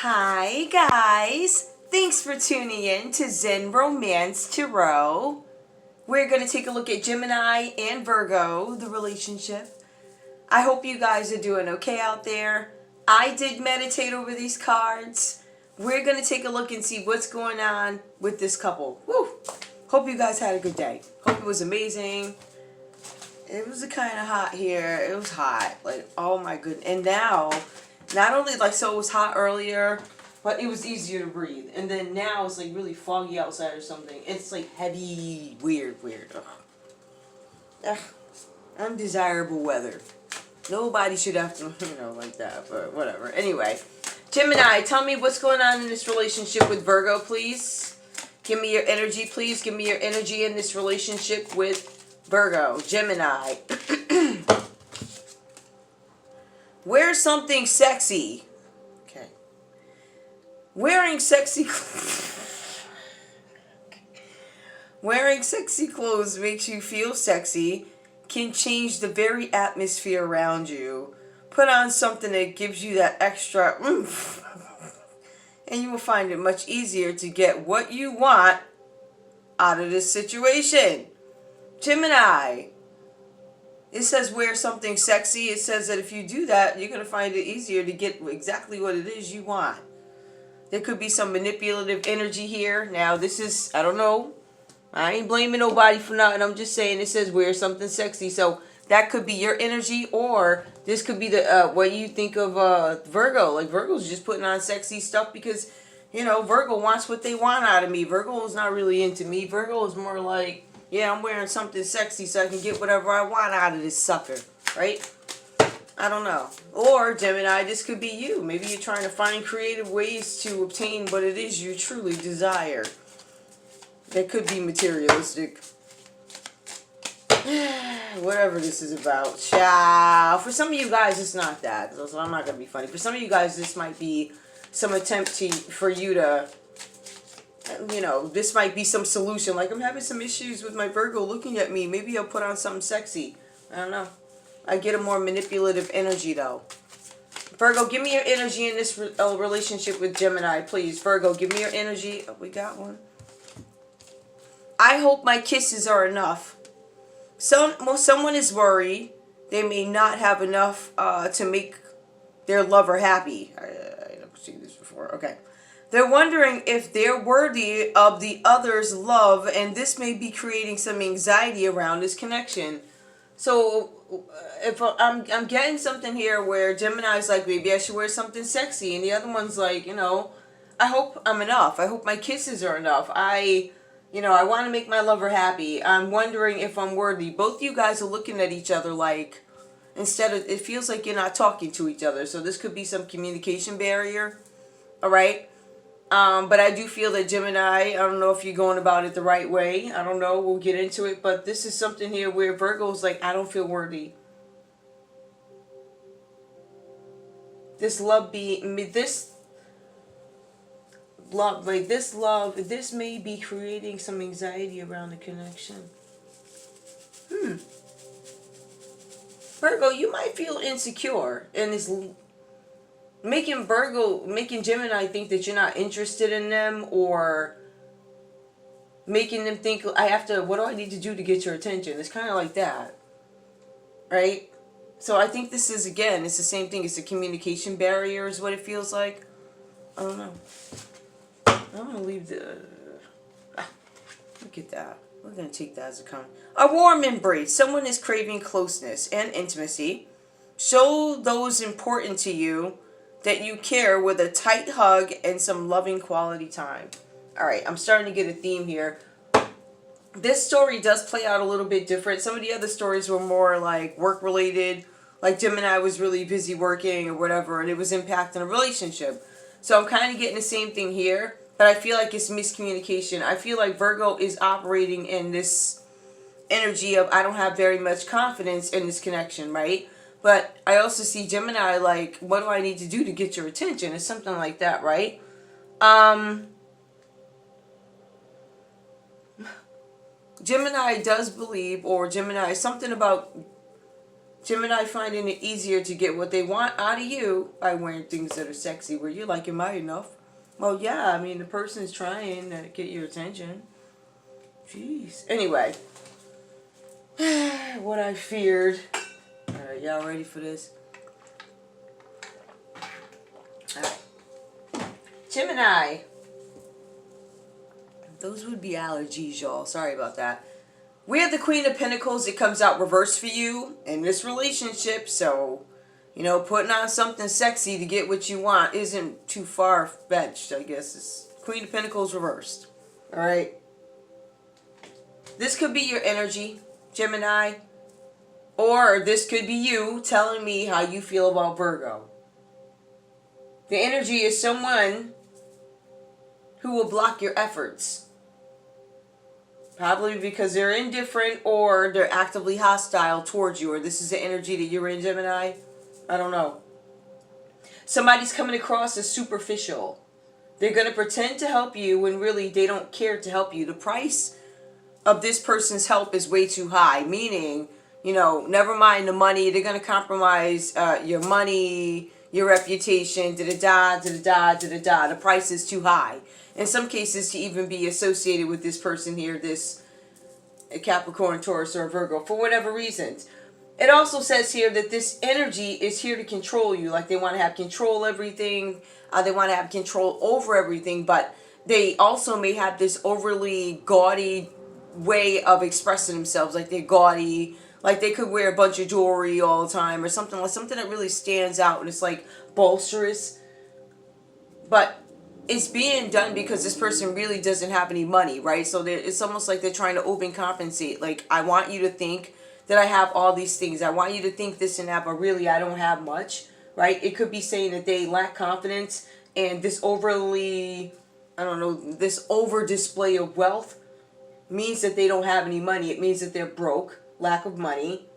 Hi guys, thanks for tuning in to Zen Romance Tarot. We're going to take a look at Gemini and Virgo, the relationship. I hope you guys are doing okay out there. I did meditate over these cards. We're going to take a look and see what's going on with this couple. Woo! Hope you guys had a good day. Hope it was amazing. It was kind of hot here. It was hot. Like, oh my goodness. And now, not only like, so it was hot earlier, but it was easier to breathe. And then now it's like really foggy outside or something. It's like heavy, weird. Ugh. Undesirable weather. Nobody should have to, like that, but whatever. Anyway, Gemini, tell me what's going on in this relationship with Virgo, please. Give me your energy, please. Give me your energy in this relationship with Virgo. Gemini. Wear something sexy. Okay. Wearing sexy clothes makes you feel sexy, can change the very atmosphere around you. Put on something that gives you that extra oomph, and you will find it much easier to get what you want out of this situation. Gemini. It says wear something sexy. It says that if you do that, you're going to find it easier to get exactly what it is you want. There could be some manipulative energy here. Now, this is, I don't know. I ain't blaming nobody for nothing. I'm just saying it says wear something sexy. So that could be your energy, or this could be the what you think of Virgo. Like, Virgo's just putting on sexy stuff because, Virgo wants what they want out of me. Virgo is not really into me. Virgo is more like, yeah, I'm wearing something sexy so I can get whatever I want out of this sucker, right? I don't know. Or, Gemini, this could be you. Maybe you're trying to find creative ways to obtain what it is you truly desire. That could be materialistic. Whatever this is about. Ciao. For some of you guys, it's not that. So I'm not going to be funny. For some of you guys, this might be some attempt for you to... this might be some solution. Like, I'm having some issues with my Virgo looking at me. Maybe I'll put on something sexy. I don't know. I get a more manipulative energy, though. Virgo, give me your energy in this relationship with Gemini, please. Virgo, give me your energy. Oh, we got one. I hope my kisses are enough. Someone is worried they may not have enough to make their lover happy. I've never seen this before. Okay. They're wondering if they're worthy of the other's love, and this may be creating some anxiety around this connection. So, if I'm getting something here where Gemini's like, maybe I should wear something sexy, and the other one's like, I hope I'm enough. I hope my kisses are enough. I want to make my lover happy. I'm wondering if I'm worthy. Both you guys are looking at each other like, it feels like you're not talking to each other. So this could be some communication barrier. All right. But I do feel that Gemini, I don't know if you're going about it the right way. I don't know. We'll get into it. But this is something here where Virgo's like, I don't feel worthy. This may be creating some anxiety around the connection. Virgo, you might feel insecure, and it's making Gemini think that you're not interested in them, or making them think, what do I need to do to get your attention? It's kind of like that, right? So I think this is, again, it's the same thing. It's a communication barrier is what it feels like. I don't know. I'm going to leave look at that. We're going to take that as a comment. A warm embrace. Someone is craving closeness and intimacy. Show those important to you that you care with a tight hug and some loving quality time. All right, I'm starting to get a theme here. This story does play out a little bit different. Some of the other stories were more like work-related. Like Gemini was really busy working or whatever, and it was impacting a relationship. So I'm kind of getting the same thing here. But I feel like it's miscommunication. I feel like Virgo is operating in this energy of, I don't have very much confidence in this connection, right? But I also see Gemini like, what do I need to do to get your attention? It's something like that, right? Gemini does believe, or Gemini, something about Gemini finding it easier to get what they want out of you by wearing things that are sexy. Where you're like, am I enough? Well, yeah, I mean, the person's trying to get your attention. Jeez. Anyway. What I feared. Alright, y'all ready for this? Alright. Gemini. Those would be allergies, y'all. Sorry about that. We have the Queen of Pentacles. It comes out reversed for you in this relationship. So, you know, putting on something sexy to get what you want isn't too far-fetched, I guess. It's Queen of Pentacles reversed. Alright? This could be your energy, Gemini. Or this could be you telling me how you feel about Virgo. The energy is someone who will block your efforts. Probably because they're indifferent or they're actively hostile towards you. Or this is the energy that you're in, Gemini. I don't know. Somebody's coming across as superficial. They're going to pretend to help you when really they don't care to help you. The price of this person's help is way too high. Meaning, you know, never mind the money. They're going to compromise your money, your reputation, da-da-da, da-da-da, da-da-da. The price is too high. In some cases, to even be associated with this person here, this Capricorn, Taurus, or Virgo, for whatever reasons. It also says here that this energy is here to control you. Like they want to have control everything. They want to have control over everything. But they also may have this overly gaudy way of expressing themselves. Like they're gaudy. Like they could wear a bunch of jewelry all the time. Or something like something that really stands out. And it's like bolsterous. But it's being done because this person really doesn't have any money, right? So it's almost like they're trying to overcompensate. Like, I want you to think that I have all these things. I want you to think this and that, but really I don't have much, right? It could be saying that they lack confidence and this overly, I don't know, this over display of wealth means that they don't have any money. It means that they're broke, lack of money.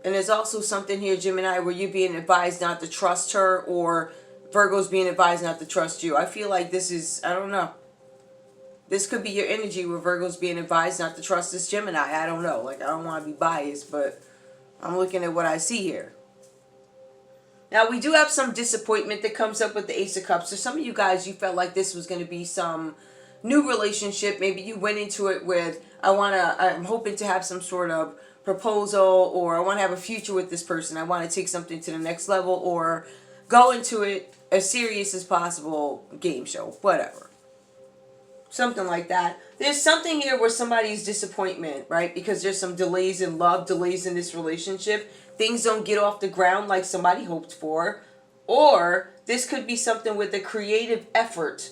And there's also something here, Gemini, where you're being advised not to trust her or Virgo's being advised not to trust you. I feel like this is, I don't know. This could be your energy where Virgo's being advised not to trust this Gemini. I don't know. Like, I don't want to be biased, but I'm looking at what I see here. Now, we do have some disappointment that comes up with the Ace of Cups. So some of you guys, you felt like this was going to be some new relationship. Maybe you went into it with, I'm hoping to have some sort of proposal, or I want to have a future with this person. I want to take something to the next level, or go into it as serious as possible, game show, whatever. Something like that. There's something here where somebody's disappointment, right? Because there's some delays in love, delays in this relationship. Things don't get off the ground like somebody hoped for. Or this could be something with a creative effort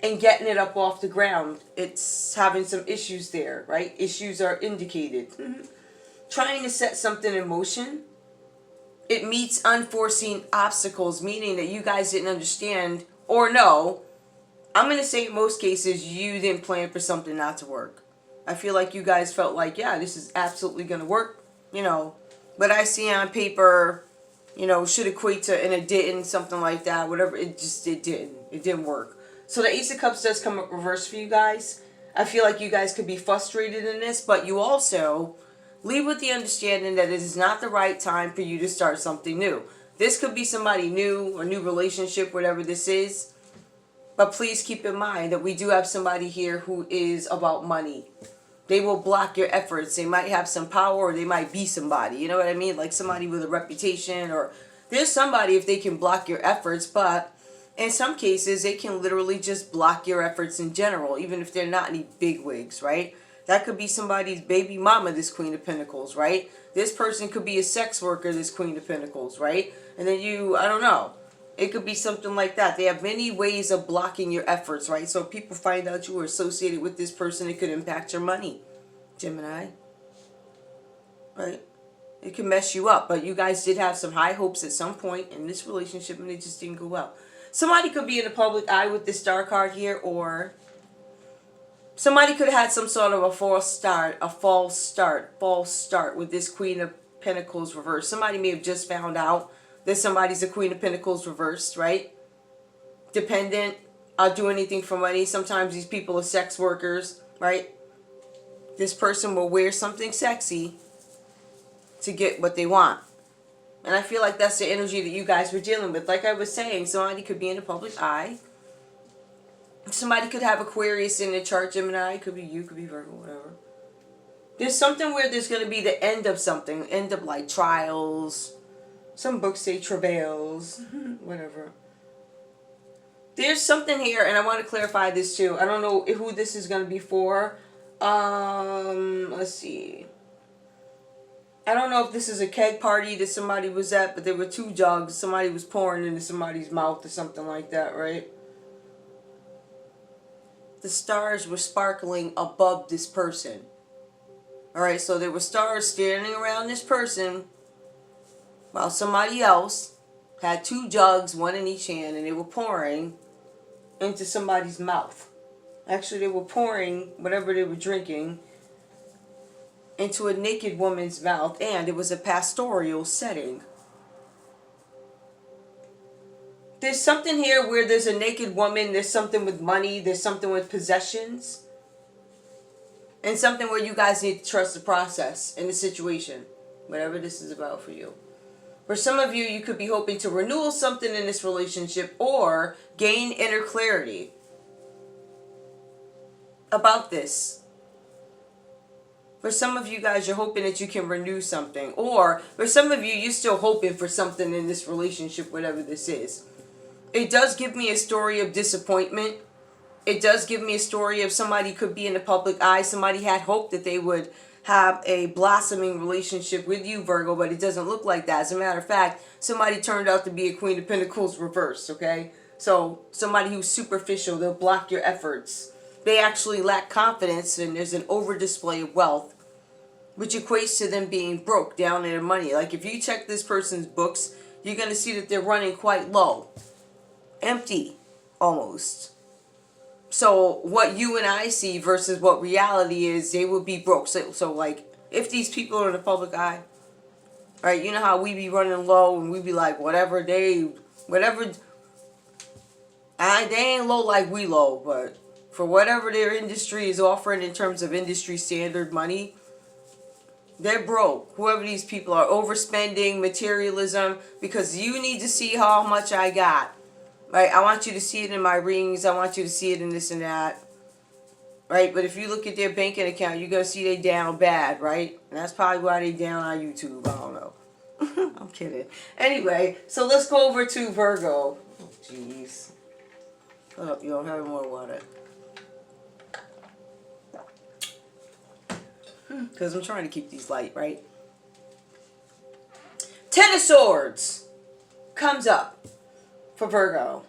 and getting it up off the ground. It's having some issues there, right? Issues are indicated. Trying to set something in motion. It meets unforeseen obstacles, meaning that you guys didn't understand or know. I'm going to say in most cases, you didn't plan for something not to work. I feel like you guys felt like, yeah, this is absolutely going to work. You know, what I see on paper, you know, should equate to, and it didn't, something like that, whatever. It didn't. It didn't work. So the Ace of Cups does come up reverse for you guys. I feel like you guys could be frustrated in this, but you also leave with the understanding that it is not the right time for you to start something new. This could be somebody new, a new relationship, whatever this is. But please keep in mind that we do have somebody here who is about money. They will block your efforts. They might have some power, or they might be somebody. You know what I mean? Like somebody with a reputation, or there's somebody if they can block your efforts. But in some cases, they can literally just block your efforts in general, even if they're not any bigwigs, right? That could be somebody's baby mama, this Queen of Pentacles, right? This person could be a sex worker, this Queen of Pentacles, right? And then you, I don't know. It could be something like that. They have many ways of blocking your efforts, right? So if people find out you were associated with this person, it could impact your money, Gemini. Right? It can mess you up. But you guys did have some high hopes at some point in this relationship, and it just didn't go well. Somebody could be in the public eye with this star card here, or somebody could have had some sort of a false start with this Queen of Pentacles reversed. Somebody may have just found out that somebody's a Queen of Pentacles reversed, right? Dependent. I'll do anything for money. Sometimes these people are sex workers, right? This person will wear something sexy to get what they want. And I feel like that's the energy that you guys were dealing with. Like I was saying, somebody could be in the public eye. Somebody could have Aquarius in the chart, Gemini. It could be you, could be Virgo, whatever. There's something where there's going to be the end of something. End of like trials. Some books say travails. Whatever. There's something here, and I want to clarify this too. I don't know who this is going to be for. Let's see. I don't know if this is a keg party that somebody was at, but there were 2 jugs. Somebody was pouring into somebody's mouth or something like that, right? The stars were sparkling above this person. Alright, so there were stars standing around this person while somebody else had 2 jugs, one in each hand, and they were pouring into somebody's mouth. Actually, they were pouring whatever they were drinking into a naked woman's mouth, and it was a pastoral setting. There's something here where there's a naked woman, there's something with money, there's something with possessions, and something where you guys need to trust the process in the situation, whatever this is about for you. For some of you, you could be hoping to renew something in this relationship or gain inner clarity about this. For some of you guys, you're hoping that you can renew something. Or for some of you, you're still hoping for something in this relationship, whatever this is. It does give me a story of disappointment. It does give me a story of somebody could be in the public eye. Somebody had hope that they would have a blossoming relationship with you, Virgo, but it doesn't look like that. As a matter of fact, somebody turned out to be a Queen of Pentacles reversed, okay? So somebody who's superficial, they'll block your efforts. They actually lack confidence, and there's an over display of wealth, which equates to them being broke down in their money. Like if you check this person's books, you're going to see that they're running quite low. Empty, almost. So what you and I see versus what reality is, they will be broke. So like, if these people are in the public eye, right, you know how we be running low and we be like, they ain't low like we low, but for whatever their industry is offering in terms of industry standard money, they're broke. Whoever these people are, overspending, materialism, because you need to see how much I got. Right? I want you to see it in my rings. I want you to see it in this and that. Right? But if you look at their banking account, you're going to see they down bad, right? And that's probably why they down on YouTube. I don't know. I'm kidding. Anyway, so let's go over to Virgo. Oh, jeez. Oh, you don't have more water. Because I'm trying to keep these light, right? Ten of Swords comes up for Virgo.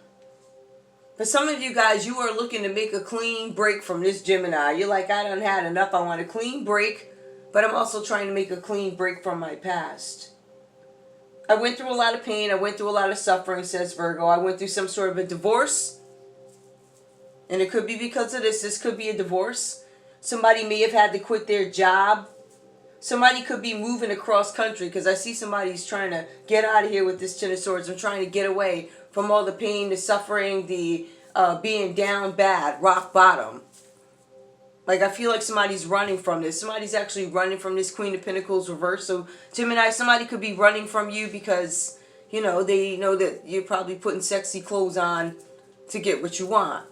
For some of you guys, you are looking to make a clean break from this Gemini. You're like, I done had enough. I want a clean break, but I'm also trying to make a clean break from my past. I went through a lot of pain. I went through a lot of suffering, says Virgo. I went through some sort of a divorce. And it could be because of this. This could be a divorce. Somebody may have had to quit their job. Somebody could be moving across country, because I see somebody's trying to get out of here with this Ten of Swords. I'm trying to get away from all the pain, the suffering, the being down bad, rock bottom. Like, I feel like somebody's running from this. Somebody's actually running from this Queen of Pentacles reverse. So, Gemini, somebody could be running from you because, you know, they know that you're probably putting sexy clothes on to get what you want.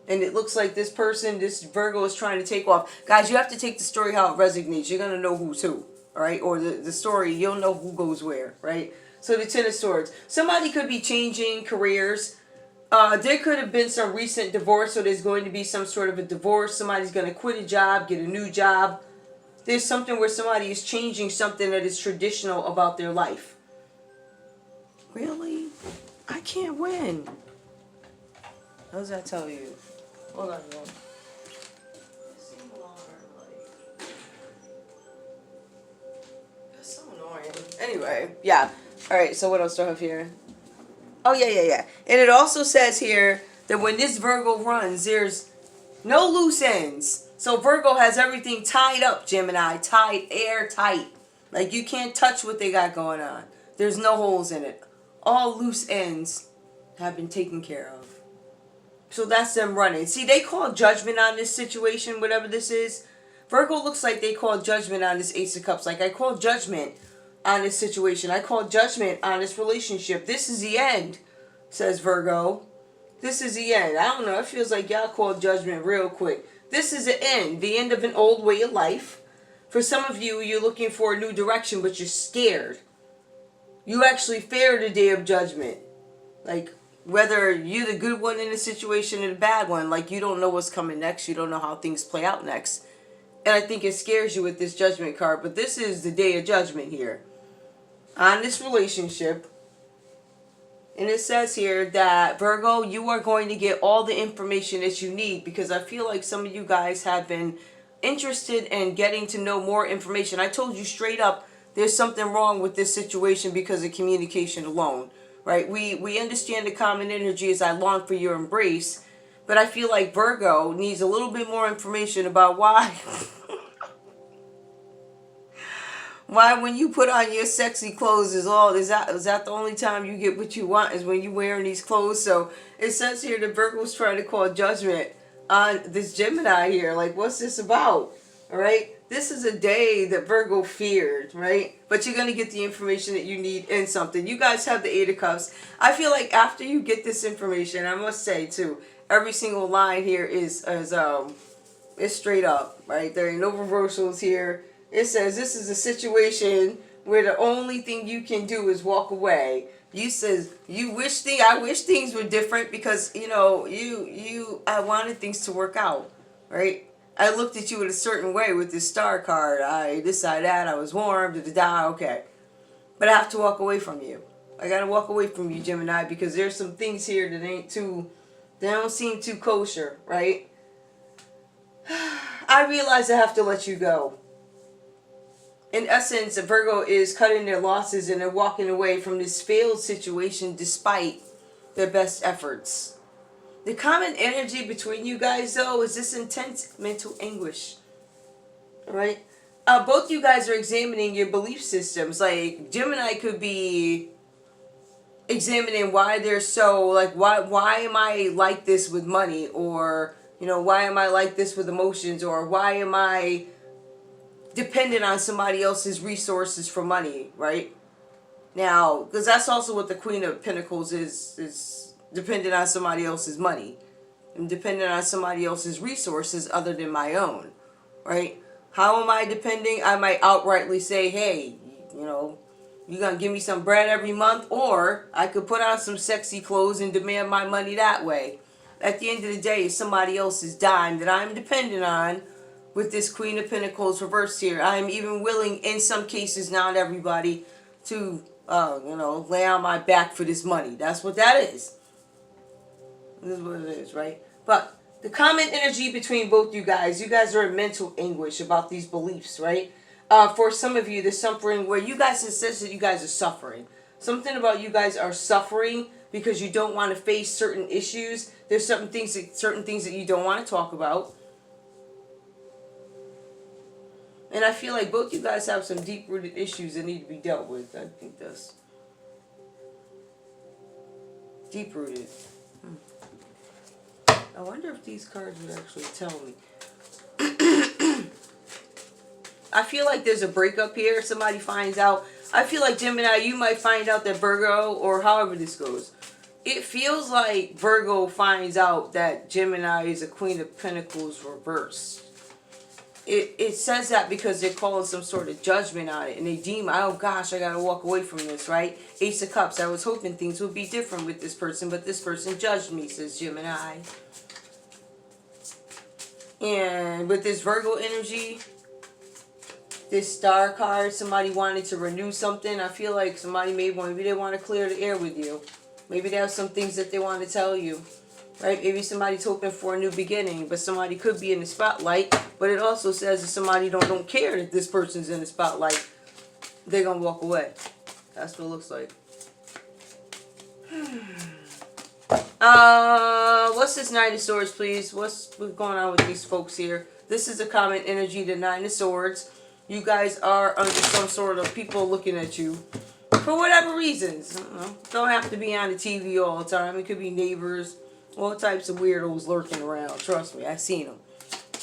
And it looks like this person, this Virgo, is trying to take off. Guys, you have to take the story how it resonates. You're going to know who's who, all right? Or the story, you'll know who goes where, right? So the Ten of Swords. Somebody could be changing careers. There could have been some recent divorce, so there's going to be some sort of a divorce. Somebody's going to quit a job, get a new job. There's something where somebody is changing something that is traditional about their life. Really? I can't win. How does that tell you? Hold on, y'all. That's so annoying. Anyway, yeah. Alright, so what else do I have here? Oh, yeah. And it also says here that when this Virgo runs, there's no loose ends. So Virgo has everything tied up, Gemini. Tied, airtight. Like, you can't touch what they got going on. There's no holes in it. All loose ends have been taken care of. So that's them running. See, they call judgment on this situation, whatever this is. Virgo looks like they call judgment on this Ace of Cups. Like, I call judgment on this situation. I call judgment on this relationship. This is the end, says Virgo. This is the end. I don't know. It feels like y'all called judgment real quick. This is the end of an old way of life. For some of you, you're looking for a new direction, but you're scared. You actually fear the day of judgment. Like, whether you're the good one in the situation or the bad one, like you don't know what's coming next. You don't know how things play out next. And I think it scares you with this judgment card. But this is the day of judgment here. On this relationship. And it says here that, Virgo, you are going to get all the information that you need. Because I feel like some of you guys have been interested in getting to know more information. I told you straight up, there's something wrong with this situation because of communication alone. Right? We understand the common energy as I long for your embrace. But I feel like Virgo needs a little bit more information about why... why when you put on your sexy clothes is that the only time you get what you want is when you're wearing these clothes? So it says here that Virgo's trying to call judgment on this Gemini here. Like, what's this about? All right? This is a day that Virgo feared, right? But you're going to get the information that you need in something. You guys have the Eight of Cups. I feel like after you get this information, I must say too, every single line here is straight up, right? There ain't no reversals here. It says this is a situation where the only thing you can do is walk away. You says I wish things were different because I wanted things to work out, right? I looked at you in a certain way with this star card. I decided that I was warm, okay. But I have to walk away from you. I gotta walk away from you, Gemini, because there's some things here that they don't seem too kosher, right? I realize I have to let you go. In essence, Virgo is cutting their losses and they're walking away from this failed situation despite their best efforts. The common energy between you guys, though, is this intense mental anguish. Alright? Both you guys are examining your belief systems. Like, Gemini could be examining why they're so, like, why am I like this with money? Or, why am I like this with emotions? Or why am I dependent on somebody else's resources for money, right? Now, because that's also what the Queen of Pentacles is dependent on somebody else's money. I'm dependent on somebody else's resources other than my own, right? How am I depending? I might outrightly say, hey, you're going to give me some bread every month, or I could put on some sexy clothes and demand my money that way. At the end of the day, it's somebody else's dime that I'm dependent on. With this Queen of Pentacles reversed here, I am even willing, in some cases, not everybody, to, lay on my back for this money. That's what that is. This is what it is, right? But the common energy between both you guys are in mental anguish about these beliefs, right? For some of you, there's something where you guys, it says that you guys are suffering. Something about you guys are suffering because you don't want to face certain issues. There's certain things that you don't want to talk about. And I feel like both you guys have some deep-rooted issues that need to be dealt with. I think that's deep-rooted. I wonder if these cards would actually tell me. I feel like there's a breakup here. Somebody finds out. I feel like, Gemini, you might find out that Virgo, or however this goes. It feels like Virgo finds out that Gemini is a Queen of Pentacles reversed. It says that because they're calling some sort of judgment on it. And they deem, oh gosh, I got to walk away from this, right? Ace of Cups, I was hoping things would be different with this person, but this person judged me, says Gemini. And with this Virgo energy, this star card, somebody wanted to renew something. I feel like somebody maybe they want to clear the air with you. Maybe they have some things that they want to tell you. Right? Maybe somebody's hoping for a new beginning, but somebody could be in the spotlight. But it also says that somebody don't care that this person's in the spotlight. They're going to walk away. That's what it looks like. What's this Nine of Swords, please? What's going on with these folks here? This is a common energy, the Nine of Swords. You guys are under some sort of people looking at you. For whatever reasons. Don't have to be on the TV all the time. It could be neighbors. All types of weirdos lurking around. Trust me, I've seen them.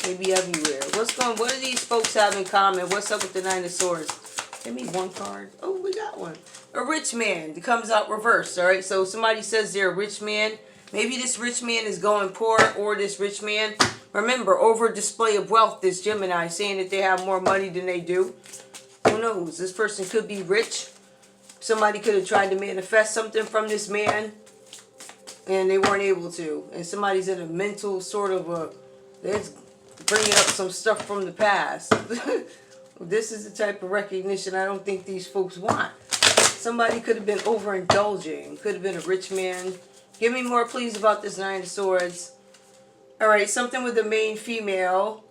They be everywhere. What do these folks have in common? What's up with the Nine of Swords? Give me one card. Oh, we got one. A rich man. It comes out reversed, all right? So somebody says they're a rich man. Maybe this rich man is going poor, or this rich man, remember, over display of wealth, this Gemini, saying that they have more money than they do. Who knows? This person could be rich. Somebody could have tried to manifest something from this man, and they weren't able to. And somebody's in a mental sort of a, they're bringing up some stuff from the past. This is the type of recognition I don't think these folks want. Somebody could have been overindulging. Could have been a rich man. Give me more, please, about this Nine of Swords. All right, something with the main female.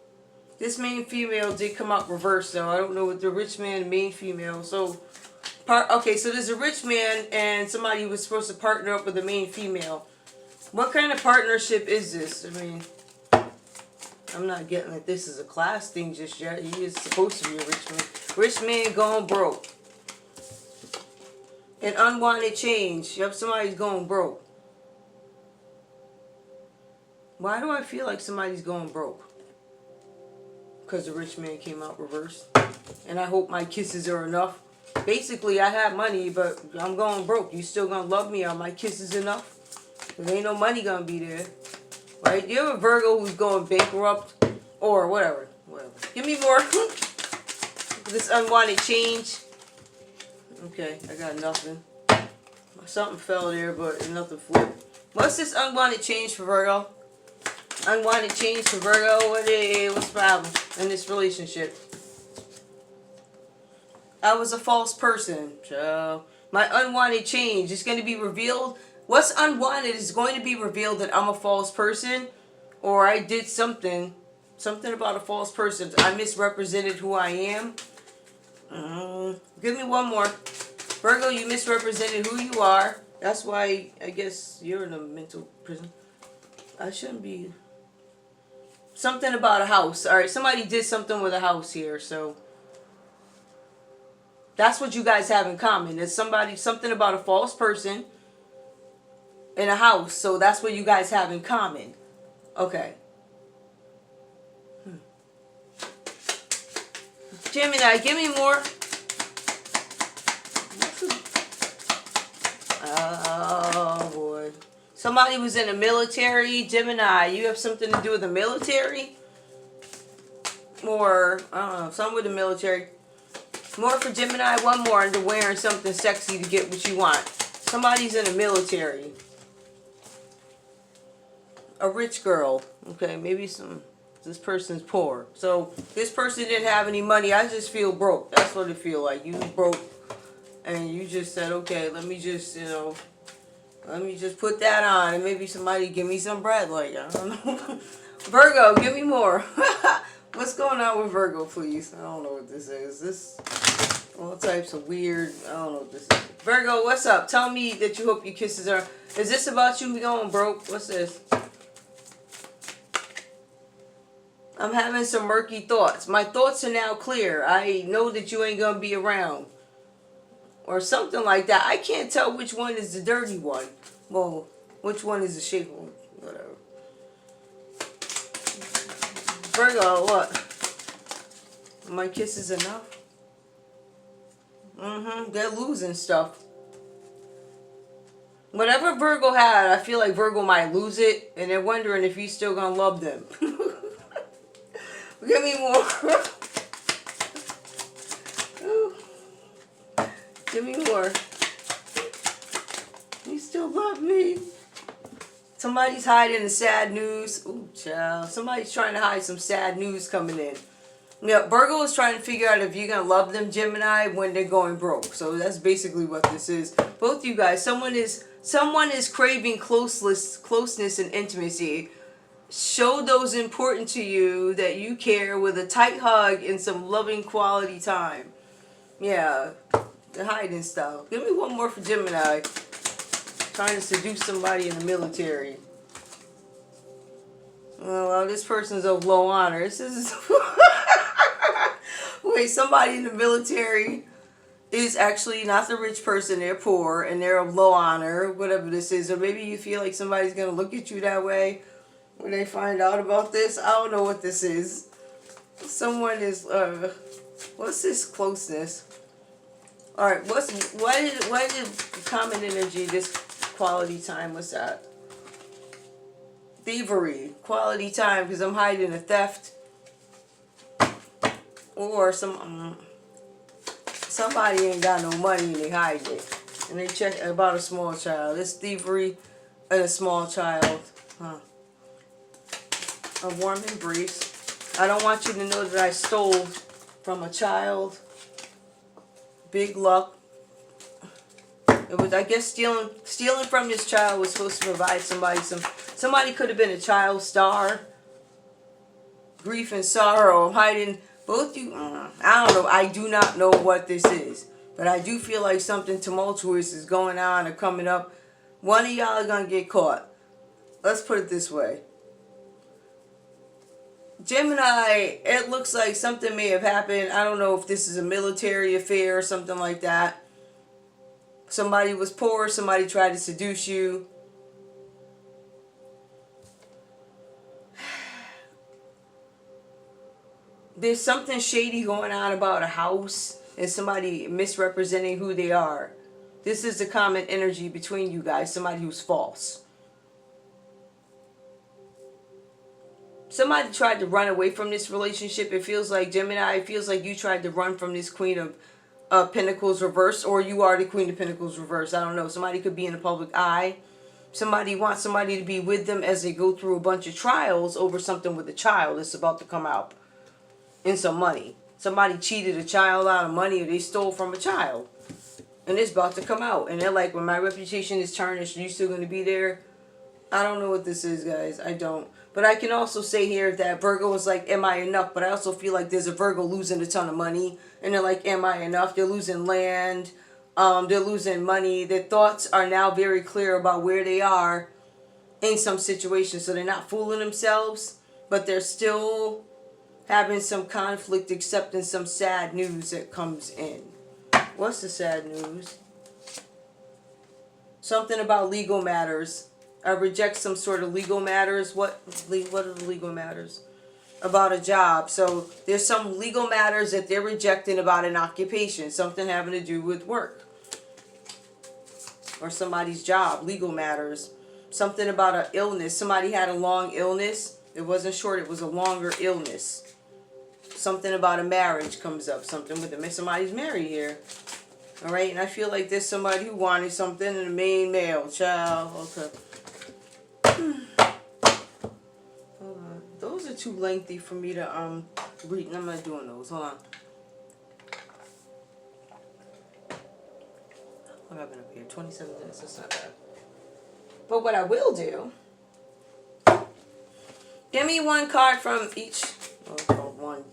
This main female did come out reversed, though. I don't know what the rich man, main female. So, okay, so there's a rich man and somebody was supposed to partner up with the main female. What kind of partnership is this? I mean, I'm not getting that this is a class thing just yet. He is supposed to be a rich man. Rich man going broke. An unwanted change. Yep, somebody's going broke. Why do I feel like somebody's going broke? Because the rich man came out reversed. And I hope my kisses are enough. Basically, I have money, but I'm going broke. You still gonna love me? Are my kisses enough? There ain't no money gonna be there. Right? You have a Virgo who's going bankrupt? Or whatever. Give me more. This unwanted change. Okay, I got nothing. Something fell there, but nothing flipped. What's this unwanted change for Virgo? Unwanted change for Virgo? What's the problem in this relationship? I was a false person. So my unwanted change is going to be revealed. What's unwanted is going to be revealed that I'm a false person, or I did something about a false person. I misrepresented who I am. Give me one more. Virgo, you misrepresented who you are. That's why I guess you're in a mental prison. I shouldn't be. Something about a house. All right, somebody did something with a house here, so that's what you guys have in common. There's something about a false person in a house, so that's what you guys have in common. Okay. Gemini, give me more. Oh boy. Somebody was in the military. Gemini, you have something to do with the military? Or, I don't know, something with the military. More for Gemini, one more, into wearing something sexy to get what you want. Somebody's in the military. A rich girl. Okay, maybe this person's poor. So, this person didn't have any money. I just feel broke. That's what it feel like. You broke. And you just said, okay, let me just, let me just put that on, and maybe somebody give me some bread. Like, I don't know. Virgo, give me more. What's going on with Virgo, please? I don't know what this is. This, all types of weird, I don't know what this is. Virgo, what's up? Tell me that you hope your kisses are, is this about you going broke? What's this? I'm having some murky thoughts. My thoughts are now clear. I know that you ain't going to be around. Or something like that. I can't tell which one is the dirty one. Well, which one is the shape one? Whatever. Virgo, what? My kisses enough? They're losing stuff. Whatever Virgo had, I feel like Virgo might lose it. And they're wondering if he's still going to love them. Give me more. Give me more. You still love me. Somebody's hiding the sad news. Ooh, child. Somebody's trying to hide some sad news coming in. Yeah, Virgo is trying to figure out if you're going to love them, Gemini, when they're going broke. So that's basically what this is. Both you guys, someone is craving closeness and intimacy. Show those important to you that you care with a tight hug and some loving quality time. Yeah. The hiding style. Give me one more for Gemini. Trying to seduce somebody in the military. Well, this person's of low honor. This is wait, somebody in the military is actually not the rich person. They're poor and they're of low honor, whatever this is. Or maybe you feel like somebody's going to look at you that way when they find out about this. I don't know what this is. Someone is, what's this closeness? All right, what is common energy? This quality time. What's that? Thievery, quality time, because I'm hiding a theft or somebody ain't got no money and they hide it, and they check about a small child. It's thievery and a small child. Huh. A warm embrace. I don't want you to know that I stole from a child. Big luck. It was, I guess, stealing from this child was supposed to provide somebody could have been a child star. Grief and sorrow. I'm hiding both you. I don't know. I do not know what this is, but I do feel like something tumultuous is going on or coming up. One of y'all are gonna get caught. Let's put it this way. Gemini, it looks like something may have happened. I don't know if this is a military affair or something like that. Somebody was poor, somebody tried to seduce you. There's something shady going on about a house and somebody misrepresenting who they are. This is the common energy between you guys, somebody who's false. Somebody tried to run away from this relationship. It feels like, Gemini, it feels like you tried to run from this Queen of Pentacles reverse, or you are the Queen of Pentacles reverse. I don't know. Somebody could be in the public eye. Somebody wants somebody to be with them as they go through a bunch of trials over something with a child that's about to come out in some money. Somebody cheated a child out of money, or they stole from a child, and it's about to come out. And they're like, when my reputation is tarnished, are you still going to be there? I don't know what this is, guys. I don't. But I can also say here that Virgo is like, am I enough? But I also feel like there's a Virgo losing a ton of money. And they're like, am I enough? They're losing land. They're losing money. Their thoughts are now very clear about where they are in some situations. So they're not fooling themselves. But they're still having some conflict, accepting some sad news that comes in. What's the sad news? Something about legal matters. I reject some sort of legal matters. What are the legal matters? About a job. So there's some legal matters that they're rejecting about an occupation. Something having to do with work. Or somebody's job. Legal matters. Something about an illness. Somebody had a long illness. It wasn't short. It was a longer illness. Something about a marriage comes up. Something with them. Somebody's married here. Alright. And I feel like there's somebody who wanted something in the main male. Child. Okay. Those are too lengthy for me to read. I'm not doing those. Hold on. What happened up here? 27 minutes. That's not bad. But what I will do, give me one card from each. One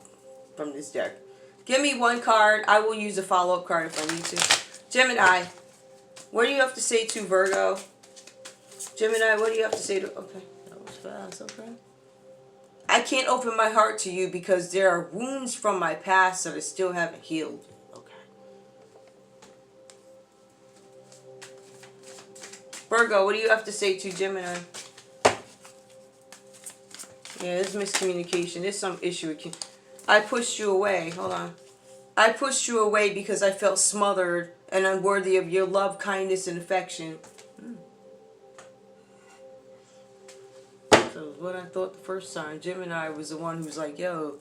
from this deck. Give me one card. I will use a follow-up card if I need to. Gemini, what do you have to say to Virgo? Gemini, what do you have to say to... Okay, that was fast, okay. I can't open my heart to you because there are wounds from my past that I still haven't healed. Okay. Virgo, what do you have to say to Gemini? Yeah, there's miscommunication. There's some issue. I pushed you away. Hold on. I pushed you away because I felt smothered and unworthy of your love, kindness, and affection. So what I thought the first time, Gemini was the one who was like, yo,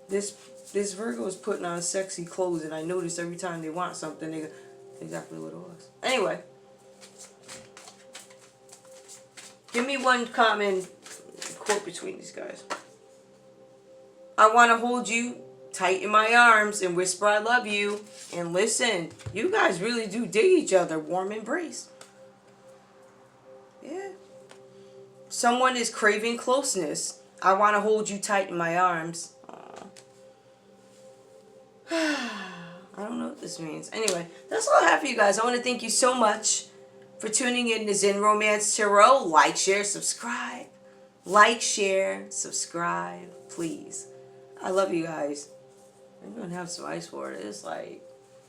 this Virgo is putting on sexy clothes, and I notice every time they want something, they go, exactly what it was. Anyway, give me one common quote between these guys. I want to hold you tight in my arms and whisper I love you. And listen, you guys really do dig each other. Warm embrace. Yeah. Someone is craving closeness. I want to hold you tight in my arms. I don't know what this means. Anyway, that's all I have for you guys. I want to thank you so much for tuning in to Zen Romance Tarot. Like, share, subscribe. Like, share, subscribe, please. I love you guys. I'm going to have some ice water. It's like,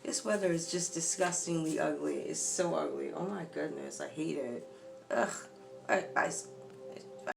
this weather is just disgustingly ugly. It's so ugly. Oh my goodness. I hate it. Ugh. Ice.